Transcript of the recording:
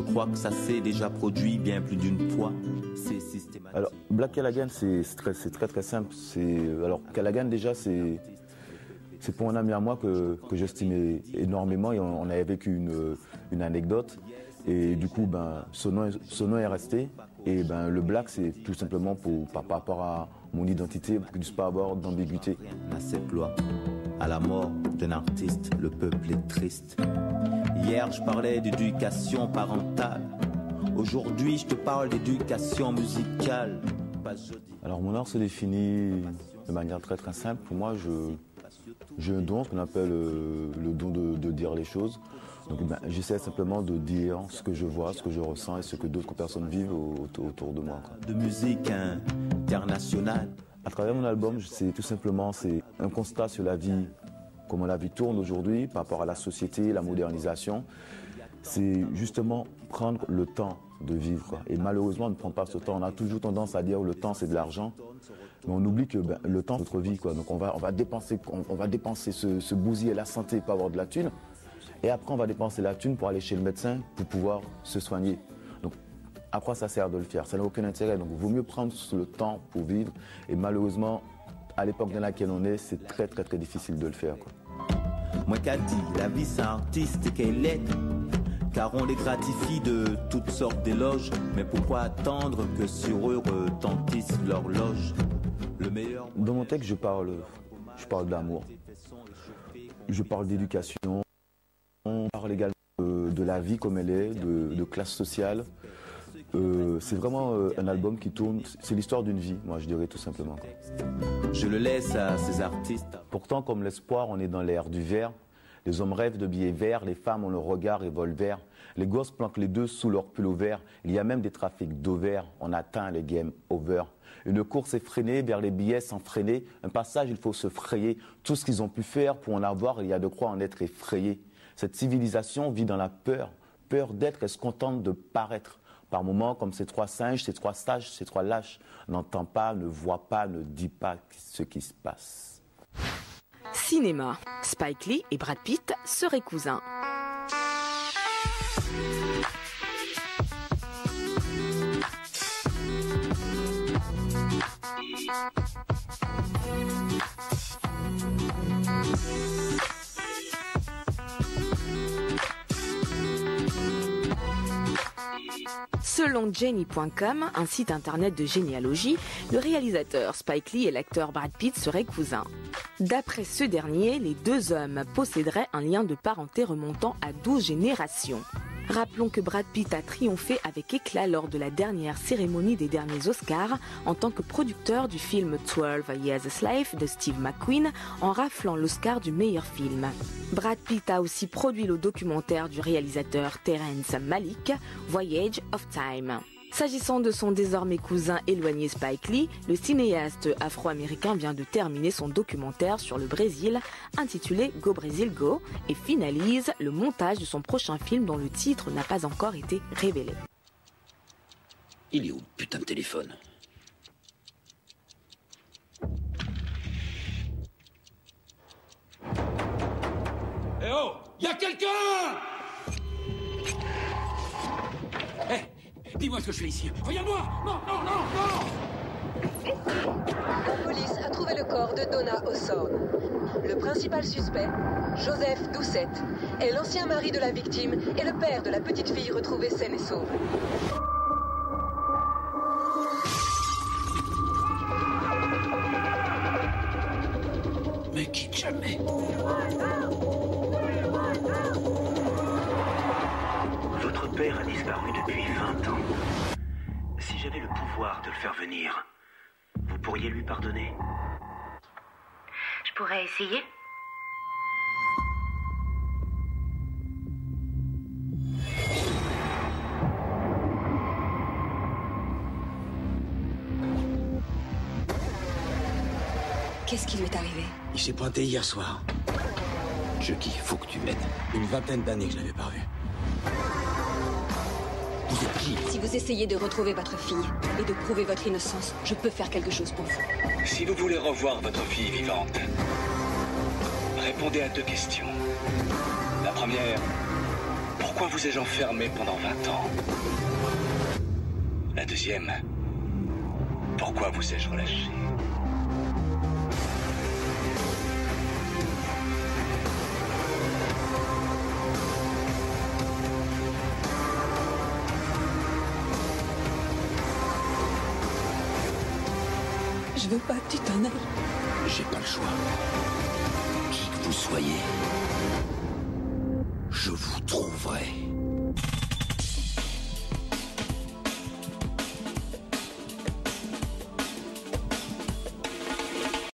crois que ça s'est déjà produit bien plus d'une fois. C'est systématique. Alors, Black Callaghan, c'est très simple. Alors, Callaghan, déjà, c'est pour un ami à moi que j'estimais énormément et on avait vécu une anecdote. Et du coup, son nom est resté. Et le Black, c'est tout simplement par rapport à mon identité, pour qu'il ne puisse pas avoir d'ambiguïté. À cette loi, à la mort d'un artiste, le peuple est triste. Hier, je parlais d'éducation parentale. Aujourd'hui, je te parle d'éducation musicale. Alors, mon art se définit de manière très simple. Pour moi, j'ai un don, ce qu'on appelle le don de dire les choses. Donc, j'essaie simplement de dire ce que je vois, ce que je ressens et ce que d'autres personnes vivent autour de moi. De musique internationale. À travers mon album, c'est tout simplement un constat sur la vie, comment la vie tourne aujourd'hui par rapport à la société, la modernisation. C'est justement prendre le temps de vivre, quoi. Et malheureusement, on ne prend pas ce temps. On a toujours tendance à dire que le temps, c'est de l'argent. Mais on oublie que le temps, c'est notre vie, quoi. Donc on va dépenser se bousiller la santé pour avoir de la thune. Et après, on va dépenser la thune pour aller chez le médecin pour pouvoir se soigner. Donc, à quoi ça sert de le faire? Ça n'a aucun intérêt. Donc, il vaut mieux prendre le temps pour vivre. Et malheureusement, à l'époque dans laquelle on est, c'est très difficile de le faire, quoi. Moi qu'a dit, la vie c'est un artiste qu'elle est. Car on les gratifie de toutes sortes d'éloges. Mais pourquoi attendre que sur eux retentisse l'horloge? Le meilleur. Dans mon texte, je parle d'amour. Je parle d'éducation. On parle également de la vie comme elle est, de classe sociale. C'est vraiment un album qui tourne, c'est l'histoire d'une vie, moi je dirais tout simplement. Je le laisse à ces artistes. Pourtant, comme l'espoir, on est dans l'ère du vert. Les hommes rêvent de billets verts, les femmes ont le regard revolver. Les gosses planquent les deux sous leur pull vert. Il y a même des trafics d'ovaires, on atteint les game over. Une course effrénée vers les billets sans freiner. Un passage, il faut se frayer. Tout ce qu'ils ont pu faire pour en avoir, il y a de quoi en être effrayé. Cette civilisation vit dans la peur, peur d'être et se contente de paraître. Par moments, comme ces trois singes, ces trois sages, ces trois lâches, n'entend pas, ne voit pas, ne dit pas ce qui se passe. Cinéma. Spike Lee et Brad Pitt seraient cousins. Selon Jenny.com, un site internet de généalogie, le réalisateur Spike Lee et l'acteur Brad Pitt seraient cousins. D'après ce dernier, les deux hommes posséderaient un lien de parenté remontant à 12 générations. Rappelons que Brad Pitt a triomphé avec éclat lors de la dernière cérémonie des derniers Oscars en tant que producteur du film 12 Years a Slave de Steve McQueen en raflant l'Oscar du meilleur film. Brad Pitt a aussi produit le documentaire du réalisateur Terrence Malick, Voyage of Time. S'agissant de son désormais cousin éloigné Spike Lee, le cinéaste afro-américain vient de terminer son documentaire sur le Brésil, intitulé Go Brésil Go, et finalise le montage de son prochain film dont le titre n'a pas encore été révélé. Il est où le putain de téléphone? Eh oh! Y'a quelqu'un! Eh! Dis-moi ce que je fais ici. Regarde-moi! Non, non, non, non! La police a trouvé le corps de Donna Hawthorne. Le principal suspect, Joseph Doucette, est l'ancien mari de la victime et le père de la petite fille retrouvée saine et sauve. Mais quitte jamais. Votre père a disparu depuis 20 ans. Si j'avais le pouvoir de le faire venir, vous pourriez lui pardonner? Je pourrais essayer. Qu'est-ce qui lui est arrivé? Il s'est pointé hier soir. Chucky, faut que tu m'aides. Une vingtaine d'années que je l'avais pas revu. Vous êtes qui? Si vous essayez de retrouver votre fille et de prouver votre innocence, je peux faire quelque chose pour vous. Si vous voulez revoir votre fille vivante, répondez à 2 questions. La première, pourquoi Pourquoi vous ai-je enfermé pendant 20 ans? La deuxième, pourquoi vous ai-je relâché? Je veux pas que tu t'en ailles. J'ai pas le choix. Qui que vous soyez, je vous trouverai.